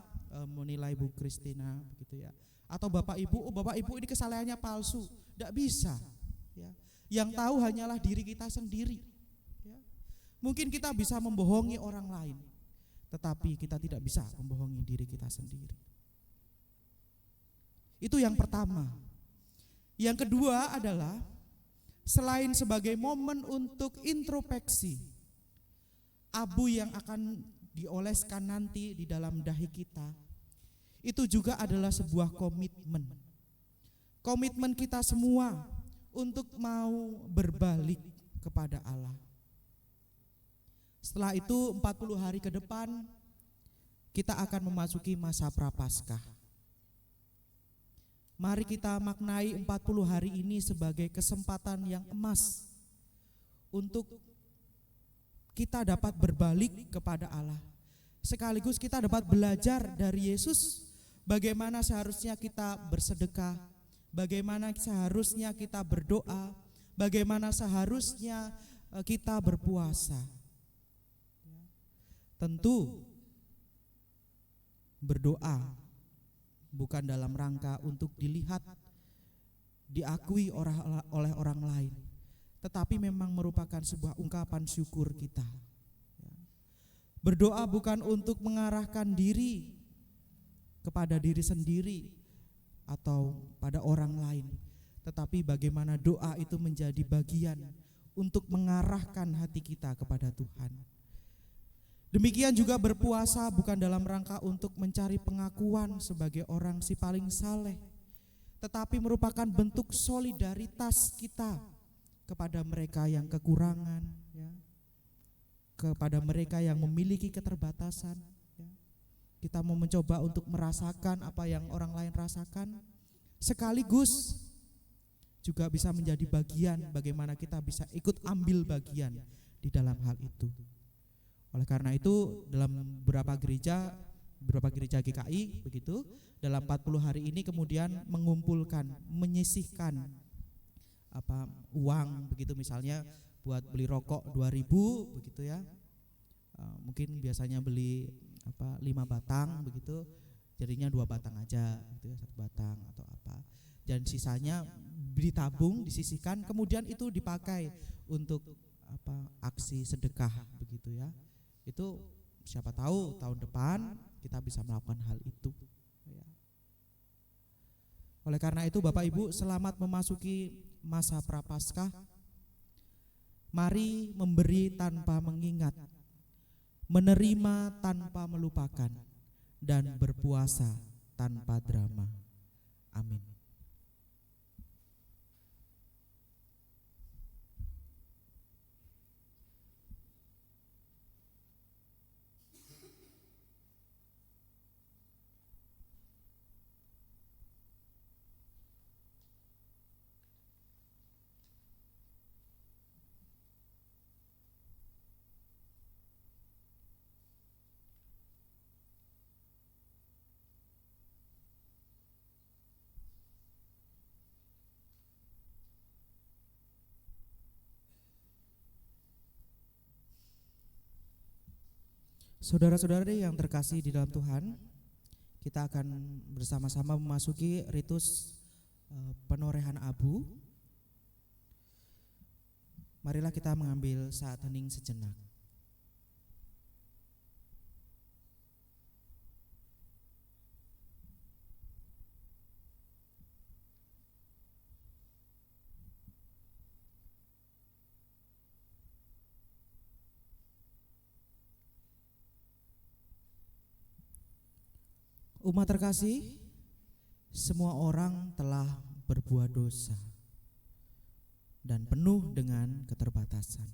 menilai Bu Kristina, begitu ya. Atau Bapak Ibu, Bapak Ibu ini kesalehannya palsu, tidak bisa. Ya. Yang tahu hanyalah diri kita sendiri. Ya. Mungkin kita bisa membohongi orang lain, tetapi kita tidak bisa membohongi diri kita sendiri. Itu yang pertama. Yang kedua adalah selain sebagai momen untuk introspeksi, abu yang akan dioleskan nanti di dalam dahi kita, itu juga adalah sebuah komitmen. Komitmen kita semua untuk mau berbalik kepada Allah. Setelah itu 40 hari ke depan kita akan memasuki masa Prapaskah. Mari kita maknai 40 hari ini sebagai kesempatan yang emas untuk kita dapat berbalik kepada Allah. Sekaligus kita dapat belajar dari Yesus bagaimana seharusnya kita bersedekah, bagaimana seharusnya kita berdoa, bagaimana seharusnya kita berpuasa. Tentu berdoa bukan dalam rangka untuk dilihat, diakui oleh orang lain, tetapi memang merupakan sebuah ungkapan syukur kita. Berdoa bukan untuk mengarahkan diri kepada diri sendiri atau pada orang lain, tetapi bagaimana doa itu menjadi bagian untuk mengarahkan hati kita kepada Tuhan. Demikian juga berpuasa bukan dalam rangka untuk mencari pengakuan sebagai orang si paling saleh, tetapi merupakan bentuk solidaritas kita kepada mereka yang kekurangan, ya, kepada mereka yang memiliki keterbatasan. Ya. Kita mau mencoba untuk merasakan apa yang orang lain rasakan, sekaligus juga bisa menjadi bagian bagaimana kita bisa ikut ambil bagian di dalam hal itu. Oleh karena itu dalam beberapa gereja GKI begitu, dalam 40 hari ini kemudian mengumpulkan, menyisihkan uang begitu, misalnya buat beli rokok 2.000 begitu ya. Mungkin biasanya beli 5 batang begitu, jadinya 2 batang aja gitu ya, 1 batang atau apa. Dan sisanya ditabung, disisihkan, kemudian itu dipakai untuk aksi sedekah begitu ya. Itu siapa tahu tahun depan kita bisa melakukan hal itu ya. Oleh karena itu Bapak Ibu, selamat memasuki masa Prapaskah. Mari memberi tanpa mengingat, menerima tanpa melupakan, dan berpuasa tanpa drama. Amin. Saudara-saudari yang terkasih di dalam Tuhan, kita akan bersama-sama memasuki ritus penorehan abu. Marilah kita mengambil saat hening sejenak. Umat terkasih, semua orang telah berbuat dosa dan penuh dengan keterbatasan.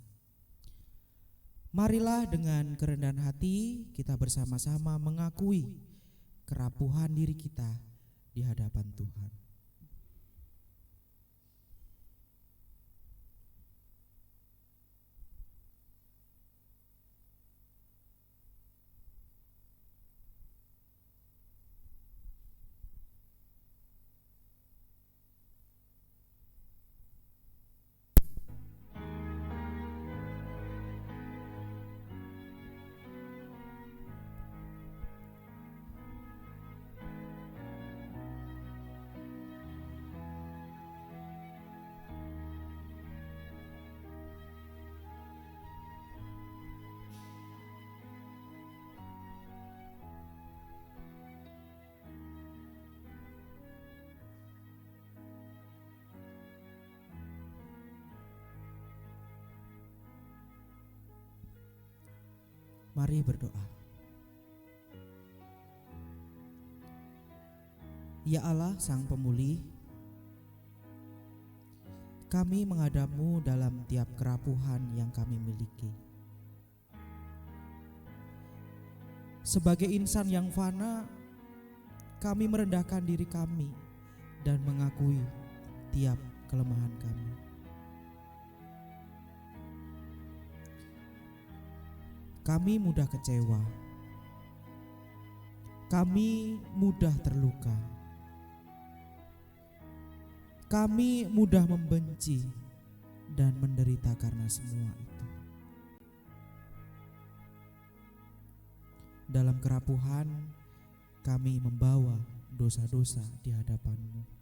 Marilah dengan kerendahan hati kita bersama-sama mengakui kerapuhan diri kita di hadapan Tuhan. Mari berdoa. Ya Allah Sang Pemulih, kami menghadap-Mu dalam tiap kerapuhan yang kami miliki. Sebagai insan yang fana, kami merendahkan diri kami dan mengakui tiap kelemahan kami. Kami mudah kecewa, kami mudah terluka, kami mudah membenci dan menderita karena semua itu. Dalam kerapuhan, kami membawa dosa-dosa di hadapan-Mu.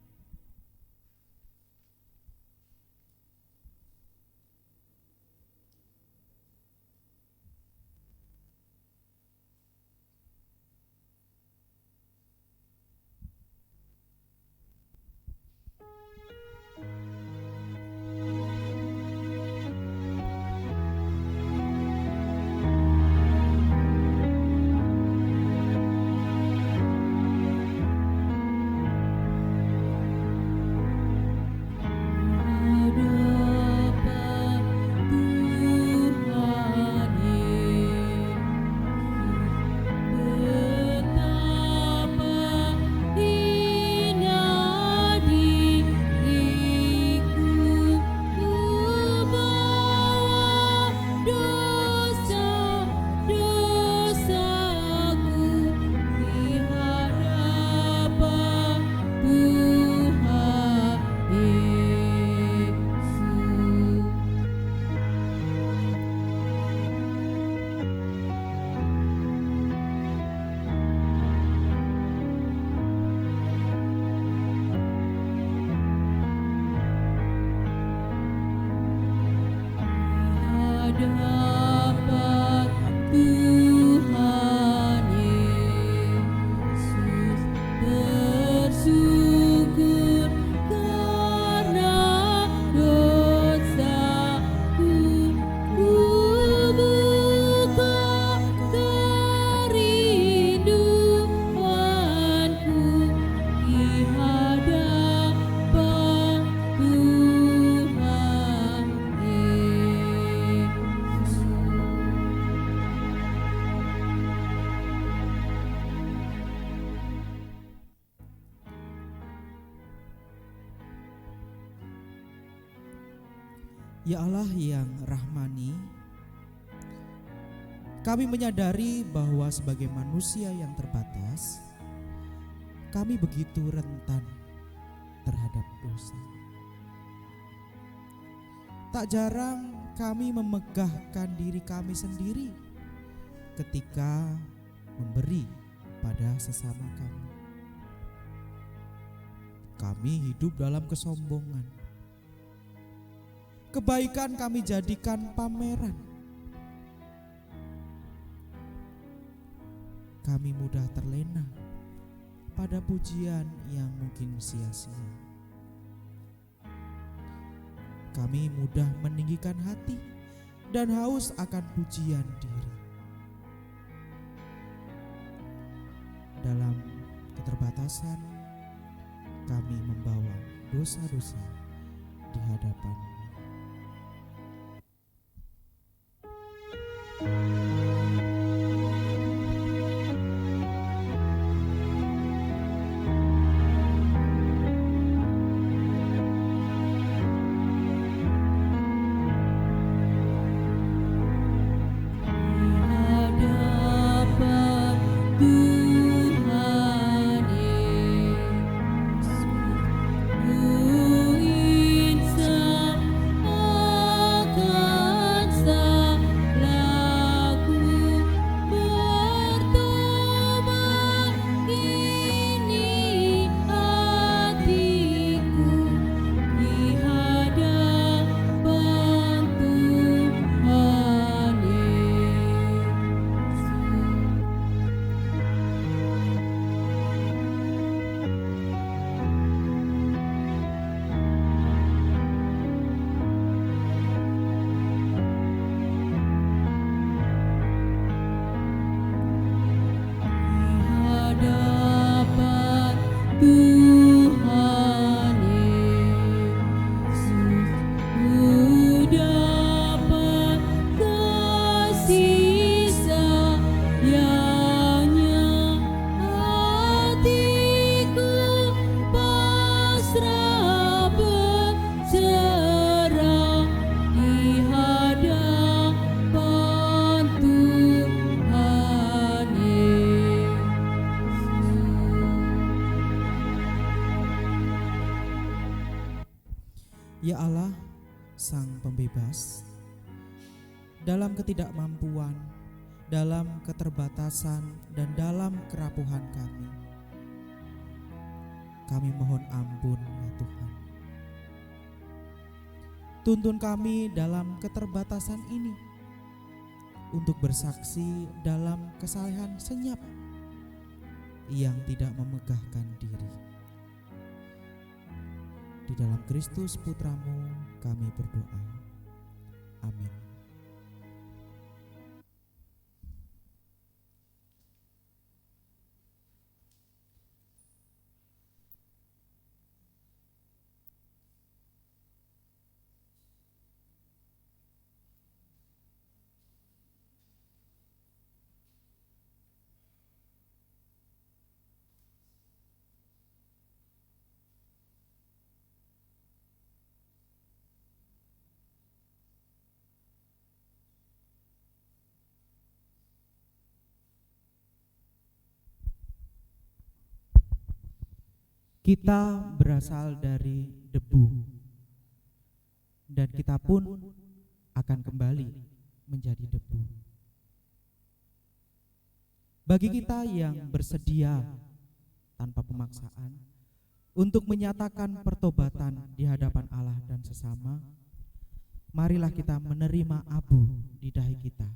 Ya Allah yang rahmani, kami menyadari bahwa sebagai manusia yang terbatas, kami begitu rentan terhadap dosa. Tak jarang kami memegahkan diri kami sendiri ketika memberi pada sesama kami. Kami hidup dalam kesombongan. Kebaikan kami jadikan pameran. Kami mudah terlena pada pujian yang mungkin sia-sia. Kami mudah meninggikan hati dan haus akan pujian diri. Dalam keterbatasan, kami membawa dosa-dosa di hadapan-Mu. Ya Allah, Sang Pembebas, dalam ketidakmampuan, dalam keterbatasan, dan dalam kerapuhan kami mohon ampun ya Tuhan. Tuntun kami dalam keterbatasan ini untuk bersaksi dalam kesalehan senyap yang tidak memegahkan diri. Di dalam Kristus Putramu kami berdoa. Amin. Kita berasal dari debu, dan kita pun akan kembali menjadi debu. Bagi kita yang bersedia tanpa pemaksaan untuk menyatakan pertobatan di hadapan Allah dan sesama, marilah kita menerima abu di dahi kita,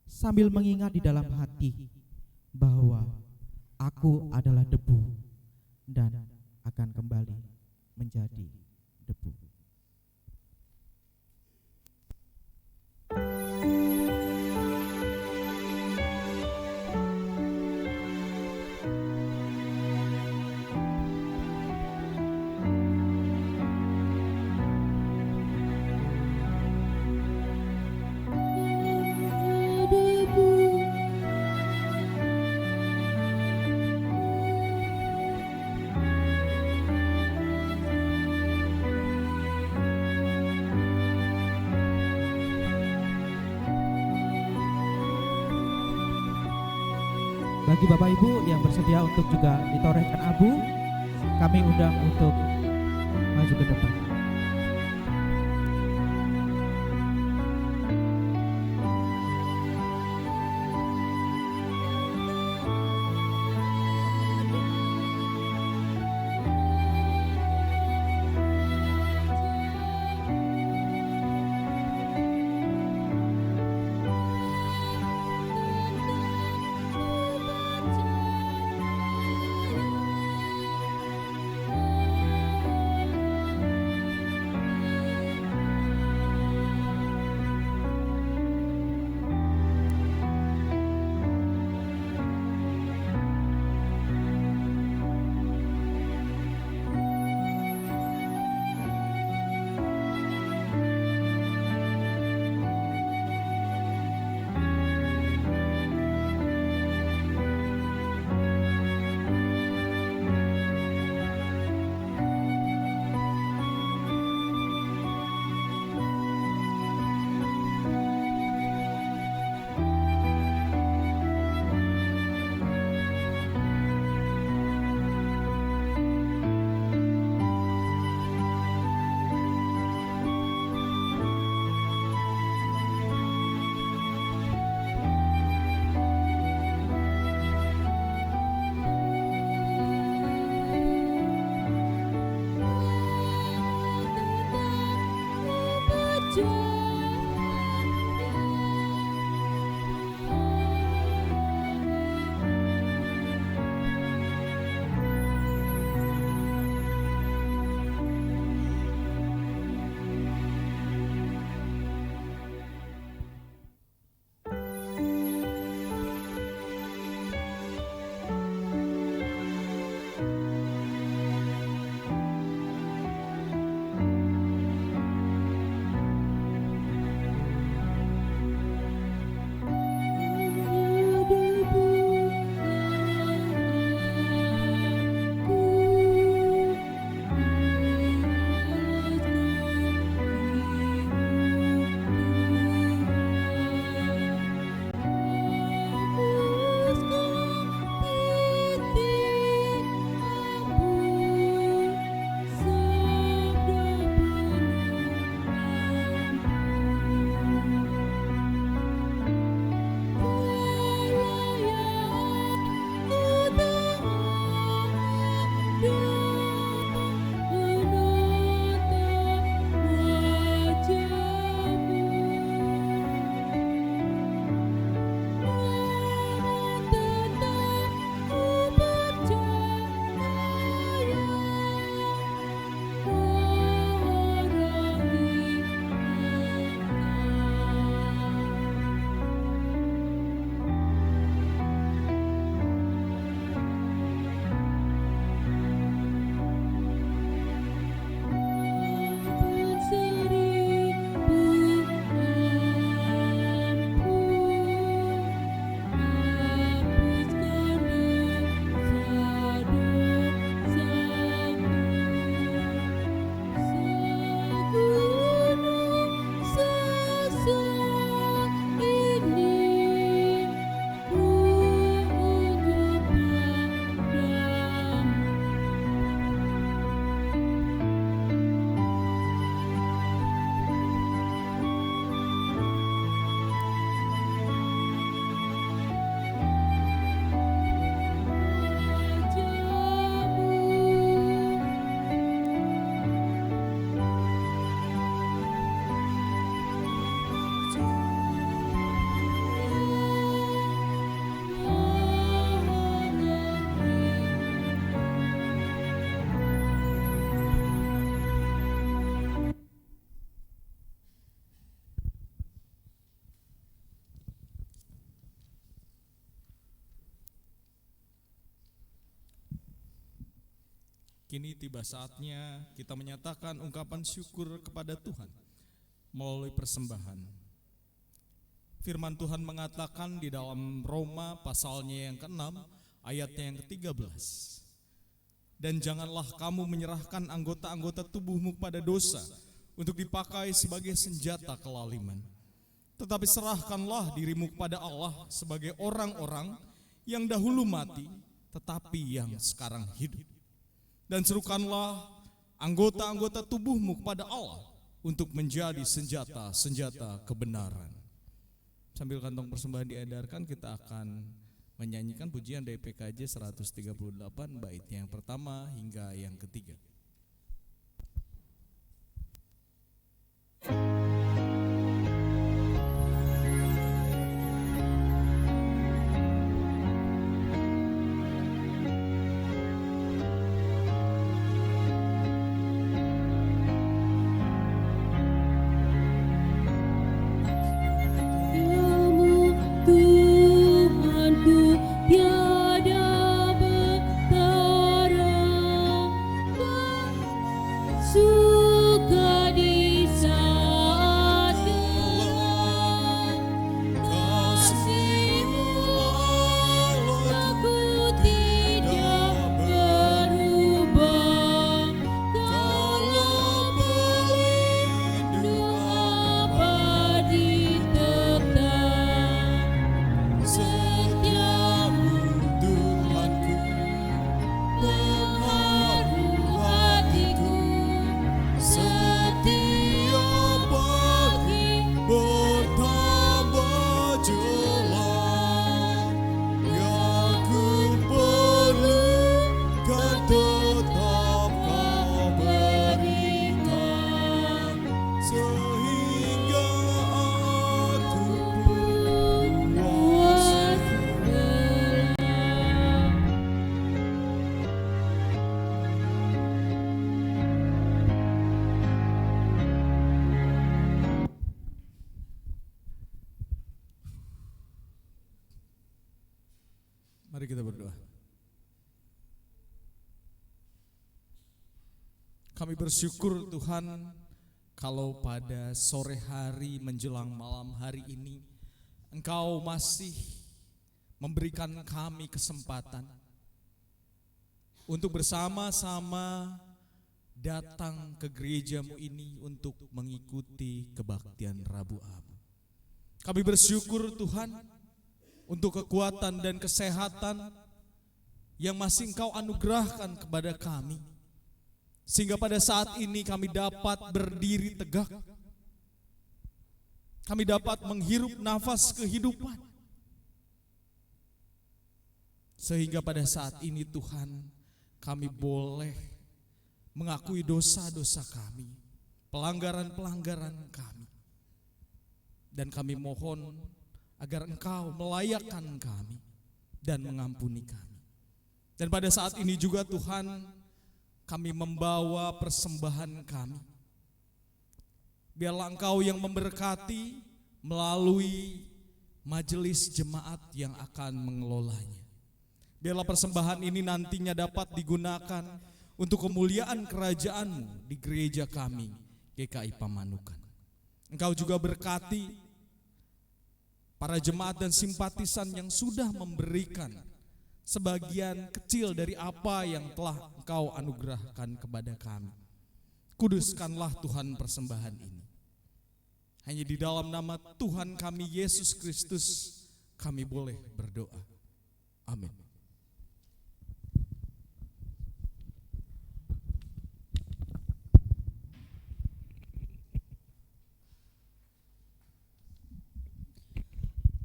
sambil mengingat di dalam hati bahwa aku adalah debu dan akan kembali menjadi debu. Bagi Bapak Ibu yang bersedia untuk juga ditorehkan abu, kami undang untuk maju ke depan. Kini tiba saatnya kita menyatakan ungkapan syukur kepada Tuhan melalui persembahan. Firman Tuhan mengatakan di dalam Roma pasalnya yang ke-6 ayatnya yang ke-13. Dan janganlah kamu menyerahkan anggota-anggota tubuhmu pada dosa untuk dipakai sebagai senjata kelaliman. Tetapi serahkanlah dirimu kepada Allah sebagai orang-orang yang dahulu mati, tetapi yang sekarang hidup. Dan serukanlah anggota-anggota tubuhmu kepada Allah untuk menjadi senjata-senjata kebenaran. Sambil kantong persembahan diedarkan, kita akan menyanyikan pujian dari PKJ 138 baitnya yang pertama hingga yang ketiga. Mari kita berdoa. Kami bersyukur Tuhan, kalau pada sore hari menjelang malam hari ini Engkau masih memberikan kami kesempatan untuk bersama-sama datang ke gereja-Mu ini untuk mengikuti kebaktian Rabu Abu. Kami bersyukur Tuhan untuk kekuatan dan kesehatan yang masih Engkau anugerahkan kepada kami, sehingga pada saat ini kami dapat berdiri tegak, kami dapat menghirup nafas kehidupan, sehingga pada saat ini Tuhan kami boleh mengakui dosa-dosa kami, pelanggaran-pelanggaran kami, dan kami mohon agar Engkau melayakkan kami dan mengampuni kami. Dan pada saat ini juga Tuhan, kami membawa persembahan kami. Biarlah Engkau yang memberkati melalui majelis jemaat yang akan mengelolanya. Biarlah persembahan ini nantinya dapat digunakan untuk kemuliaan kerajaan-Mu di gereja kami, GKI Pamanukan. Engkau juga berkati para jemaat dan simpatisan yang sudah memberikan sebagian kecil dari apa yang telah Engkau anugerahkan kepada kami. Kuduskanlah Tuhan persembahan ini. Hanya di dalam nama Tuhan kami Yesus Kristus kami boleh berdoa. Amin.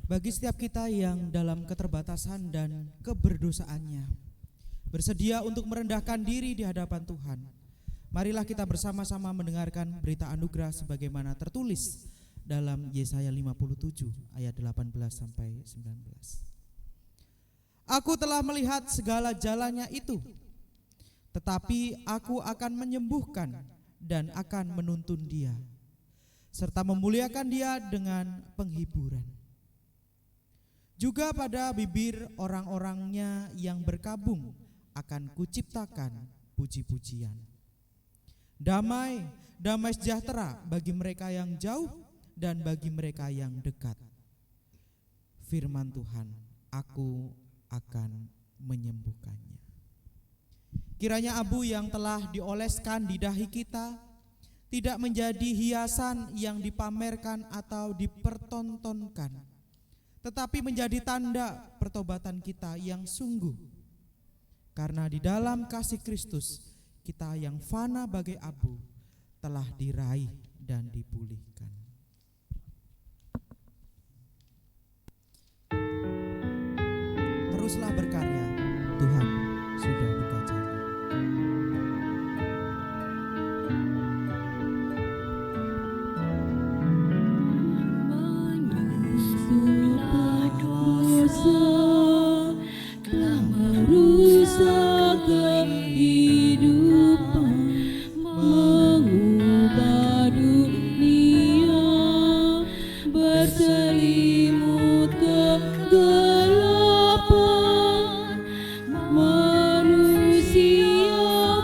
Bagi setiap kita yang dalam keterbatasan dan keberdosaannya bersedia untuk merendahkan diri di hadapan Tuhan, marilah kita bersama-sama mendengarkan berita anugerah sebagaimana tertulis dalam Yesaya 57 ayat 18 sampai 19. Aku telah melihat segala jalannya itu, tetapi aku akan menyembuhkan dan akan menuntun dia, serta memuliakan dia dengan penghiburan. Juga pada bibir orang-orangnya yang berkabung akan kuciptakan puji-pujian. Damai, damai sejahtera bagi mereka yang jauh dan bagi mereka yang dekat. Firman Tuhan, aku akan menyembuhkannya. Kiranya abu yang telah dioleskan di dahi kita tidak menjadi hiasan yang dipamerkan atau dipertontonkan, tetapi menjadi tanda pertobatan kita yang sungguh. Karena di dalam kasih Kristus, kita yang fana bagai abu telah diraih dan dipulihkan. Teruslah berkarya, Tuhan sudah bekerja. Menyusullah dosa telah merusak kehidupan, mengubah dunia berselimut kegelapan. Manusia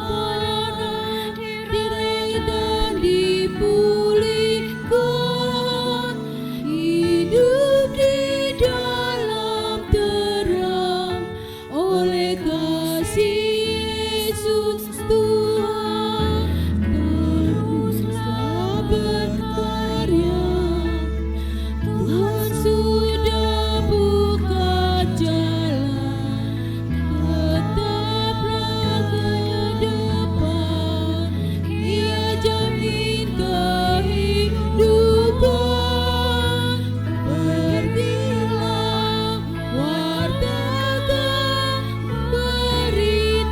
menahan diri dan dipulihkan, hidup di dalam terang oleh kasih Yesus Tuhan. Teruslah berkarya, Tuhan sudah buka jalan, tetaplah ke depan, Ia jamin kehidupan. Pergilah, wartakan berita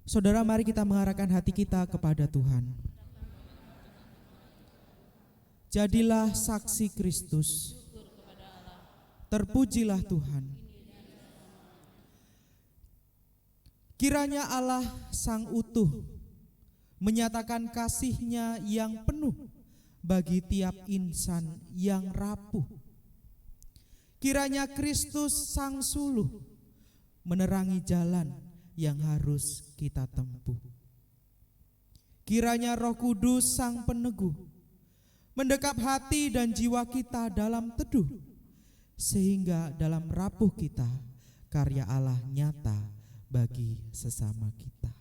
Saudara, mari kita mengarahkan hati kita kepada Tuhan. Jadilah saksi Kristus. Terpujilah Tuhan. Kiranya Allah Sang Utuh menyatakan kasih-Nya yang penuh bagi tiap insan yang rapuh. Kiranya Kristus Sang Suluh menerangi jalan yang harus kita tempuh. Kiranya Roh Kudus Sang Peneguh mendekap hati dan jiwa kita dalam teduh, sehingga dalam rapuh kita karya Allah nyata bagi sesama kita.